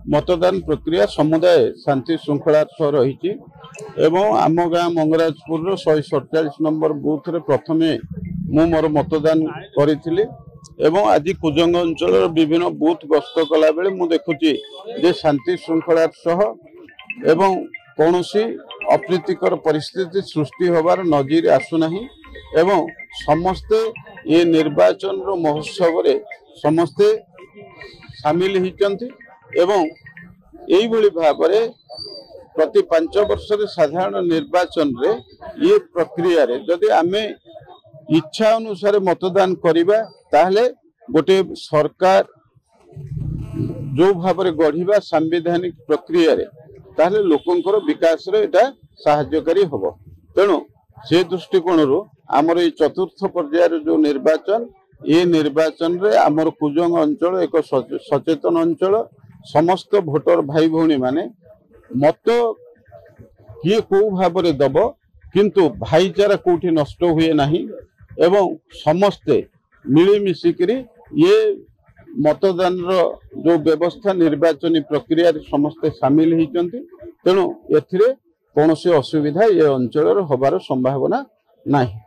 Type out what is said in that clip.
मतदान प्रक्रिया समुदाय शांति श्रृंखला रही आम गाँ मंगराजपुर 147 नंबर बूथ रे प्रथमे मु मोर मतदान करी आज कुजंग अंचल विभिन्न बूथ गस्त कला बेले मु देखुची जे शांति श्रृंखला सह एवं कौनसी अप्रीतिकर परिस्थिति सृष्टि होबार नजीर आसुना एवं समस्ते ये निर्वाचन महोत्सव रे समस्ते सामिल होती एवं यही भाव प्रति 5 वर्ष साधारण निर्वाचन रे ये प्रक्रिया रे जदि आमे इच्छा अनुसार मतदान करिबा ताहले गोटे सरकार जो भाव रे गढ़िबा संवैधानिक प्रक्रिया रे ताहले लोकंकर विकास रे एटा सहायकारी होबो। तेणु से दृष्टिकोण रो आमर ये चतुर्थ पर्याय जो निर्वाचन ये निर्वाचन रे आमर कुजंग अंचल एक सचेतन अंचल समस्त भोटर भाई भौणी माने मत किए को भाव रे दब किंतु भाईचारा कोठी नष्ट हुए नहीं एवं समस्ते मिलीमिशिकी ये मतदान जो व्यवस्था निर्वाचन प्रक्रिया समस्ते सामिल होती तेणु एथिरे कौन असुविधा ये अंचल होबार संभावना नहीं।